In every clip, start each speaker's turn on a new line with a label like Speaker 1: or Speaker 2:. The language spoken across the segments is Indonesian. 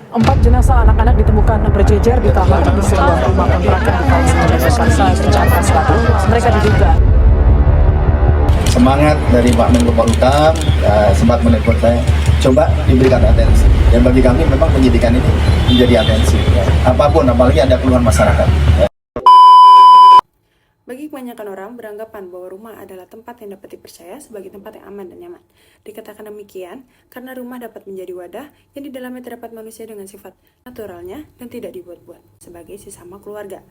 Speaker 1: Empat jenazah anak-anak ditemukan berjejer di kamar di sebuah rumah kontrakan di kawasan Jakarta, Jakarta Selatan. Mereka diduga.
Speaker 2: Semangat dari Pak Menko Polhukam sempat menegur saya, coba diberikan atensi. Dan bagi kami memang penyidikan ini menjadi atensi. Apapun, apalagi ada keluhan masyarakat.
Speaker 3: Bagi kebanyakan orang beranggapan bahwa rumah adalah tempat yang dapat dipercaya sebagai tempat yang aman dan nyaman. Dikatakan demikian karena rumah dapat menjadi wadah yang di dalamnya terdapat manusia dengan sifat naturalnya dan tidak dibuat-buat sebagai sesama keluarga.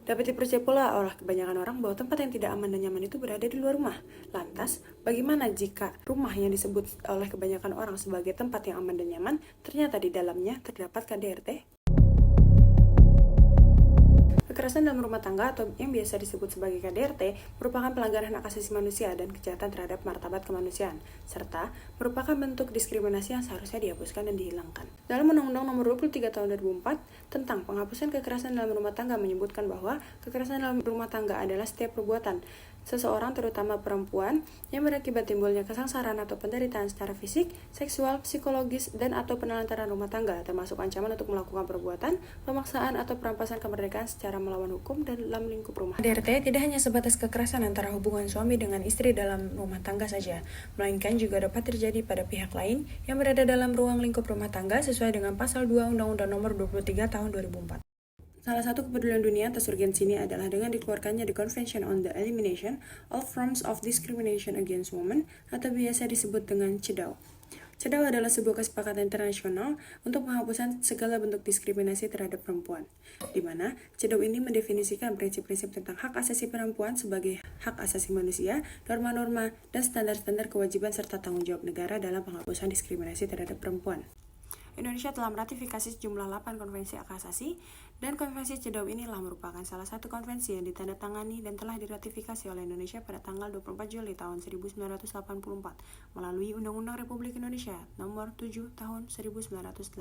Speaker 3: Dapat dipercaya pula oleh kebanyakan orang bahwa tempat yang tidak aman dan nyaman itu berada di luar rumah. Lantas, bagaimana jika rumah yang disebut oleh kebanyakan orang sebagai tempat yang aman dan nyaman ternyata di dalamnya terdapat KDRT? Kekerasan dalam rumah tangga atau yang biasa disebut sebagai KDRT merupakan pelanggaran hak asasi manusia dan kejahatan terhadap martabat kemanusiaan, serta merupakan bentuk diskriminasi yang seharusnya dihapuskan dan dihilangkan. Dalam Undang-Undang Nomor 23 Tahun 2004 tentang penghapusan kekerasan dalam rumah tangga menyebutkan bahwa kekerasan dalam rumah tangga adalah setiap perbuatan seseorang, terutama perempuan, yang berakibat timbulnya kesengsaraan atau penderitaan secara fisik, seksual, psikologis, dan atau penelantaran rumah tangga, termasuk ancaman untuk melakukan perbuatan, pemaksaan, atau perampasan kemerdekaan secara melawan hukum dan dalam lingkup rumah. KDRT tidak hanya sebatas kekerasan antara hubungan suami dengan istri dalam rumah tangga saja, melainkan juga dapat terjadi pada pihak lain yang berada dalam ruang lingkup rumah tangga sesuai dengan Pasal 2 Undang-Undang Nomor 23 Tahun 2004. Salah satu kepedulian dunia atas urgensi ini adalah dengan dikeluarkannya The Convention on the Elimination of Forms of Discrimination Against Women atau biasa disebut dengan CEDAW. CEDAW adalah sebuah kesepakatan internasional untuk penghapusan segala bentuk diskriminasi terhadap perempuan, di mana CEDAW ini mendefinisikan prinsip-prinsip tentang hak asasi perempuan sebagai hak asasi manusia, norma-norma, dan standar-standar kewajiban serta tanggung jawab negara dalam penghapusan diskriminasi terhadap perempuan. Indonesia telah meratifikasi sejumlah 8 konvensi hak asasi, dan konvensi CEDAW inilah merupakan salah satu konvensi yang ditandatangani dan telah diratifikasi oleh Indonesia pada tanggal 24 Juli tahun 1984 melalui Undang-Undang Republik Indonesia Nomor 7 Tahun 1984.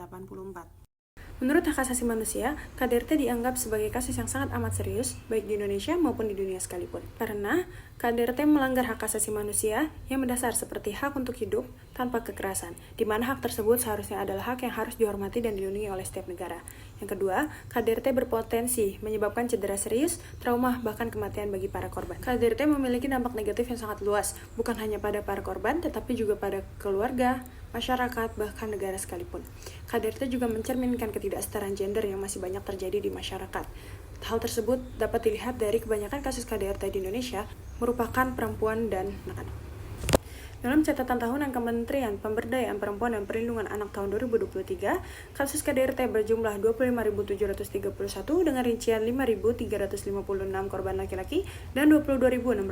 Speaker 3: Menurut hak asasi manusia, KDRT dianggap sebagai kasus yang sangat amat serius, baik di Indonesia maupun di dunia sekalipun. Karena KDRT melanggar hak asasi manusia yang mendasar seperti hak untuk hidup tanpa kekerasan, di mana hak tersebut seharusnya adalah hak yang harus dihormati dan dilindungi oleh setiap negara. Yang kedua, KDRT berpotensi menyebabkan cedera serius, trauma, bahkan kematian bagi para korban. KDRT memiliki dampak negatif yang sangat luas, bukan hanya pada para korban, tetapi juga pada keluarga, masyarakat, bahkan negara sekalipun. KDRT juga mencerminkan ketidaksetaraan gender yang masih banyak terjadi di masyarakat. Hal tersebut dapat dilihat dari kebanyakan kasus KDRT di Indonesia merupakan perempuan dan anak-anak. Dalam catatan tahunan Kementerian Pemberdayaan Perempuan dan Perlindungan Anak tahun 2023, kasus KDRT berjumlah 25.731 dengan rincian 5.356 korban laki-laki dan 22.620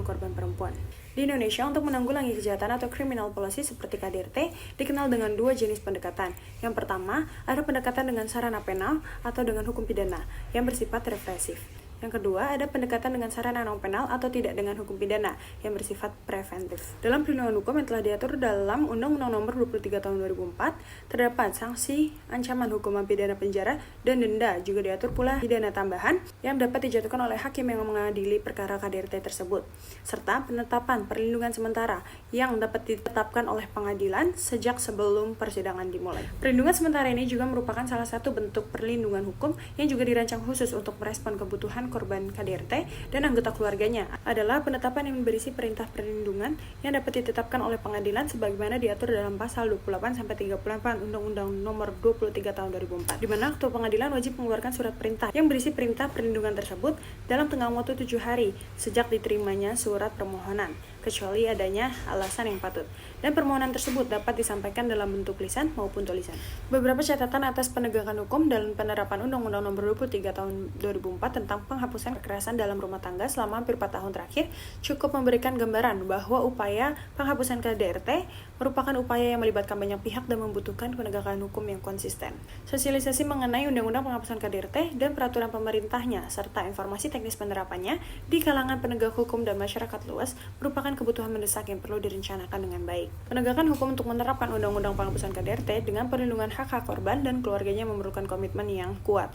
Speaker 3: korban perempuan. Di Indonesia, untuk menanggulangi kejahatan atau criminal policy seperti KDRT, dikenal dengan dua jenis pendekatan. Yang pertama, ada pendekatan dengan sarana penal atau dengan hukum pidana yang bersifat represif. Yang kedua, ada pendekatan dengan sarana non-penal atau tidak dengan hukum pidana yang bersifat preventif. Dalam perlindungan hukum yang telah diatur dalam Undang-Undang Nomor 23 Tahun 2004, terdapat sanksi ancaman hukuman pidana penjara dan denda. Juga diatur pula pidana tambahan yang dapat dijatuhkan oleh hakim yang mengadili perkara KDRT tersebut, serta penetapan perlindungan sementara yang dapat ditetapkan oleh pengadilan sejak sebelum persidangan dimulai. Perlindungan sementara ini juga merupakan salah satu bentuk perlindungan hukum yang juga dirancang khusus untuk merespon kebutuhan korban KDRT dan anggota keluarganya, adalah penetapan yang berisi perintah perlindungan yang dapat ditetapkan oleh pengadilan sebagaimana diatur dalam pasal 28-38 Undang-Undang Nomor 23 Tahun 2004, di mana ketua pengadilan wajib mengeluarkan surat perintah yang berisi perintah perlindungan tersebut dalam tenggang waktu 7 hari sejak diterimanya surat permohonan, kecuali adanya alasan yang patut, dan permohonan tersebut dapat disampaikan dalam bentuk lisan maupun tulisan. Beberapa catatan atas penegakan hukum dalam penerapan Undang-Undang Nomor 23 Tahun 2004 tentang penghapusan kekerasan dalam rumah tangga selama hampir 4 tahun terakhir cukup memberikan gambaran bahwa upaya penghapusan KDRT merupakan upaya yang melibatkan banyak pihak dan membutuhkan penegakan hukum yang konsisten. Sosialisasi mengenai Undang-Undang Penghapusan KDRT dan peraturan pemerintahnya serta informasi teknis penerapannya di kalangan penegak hukum dan masyarakat luas merupakan kebutuhan mendesak yang perlu direncanakan dengan baik. Penegakan hukum untuk menerapkan Undang-Undang Penghapusan KDRT dengan perlindungan hak-hak korban dan keluarganya memerlukan komitmen yang kuat,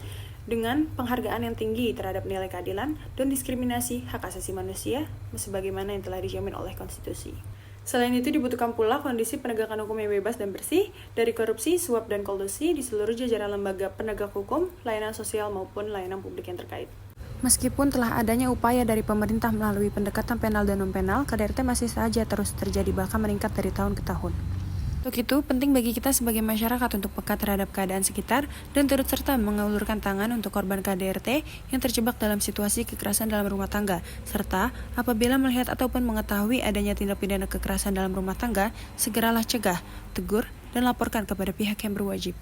Speaker 3: dengan penghargaan yang tinggi terhadap nilai keadilan dan diskriminasi hak asasi manusia sebagaimana yang telah dijamin oleh konstitusi. Selain itu dibutuhkan pula kondisi penegakan hukum yang bebas dan bersih dari korupsi, suap, dan kolusi di seluruh jajaran lembaga penegak hukum, layanan sosial maupun layanan publik yang terkait. Meskipun telah adanya upaya dari pemerintah melalui pendekatan penal dan non-penal, KDRT masih saja terus terjadi bahkan meningkat dari tahun ke tahun. Untuk itu, penting bagi kita sebagai masyarakat untuk peka terhadap keadaan sekitar dan turut serta mengulurkan tangan untuk korban KDRT yang terjebak dalam situasi kekerasan dalam rumah tangga, serta apabila melihat ataupun mengetahui adanya tindak pidana kekerasan dalam rumah tangga, segeralah cegah, tegur, dan laporkan kepada pihak yang berwajib.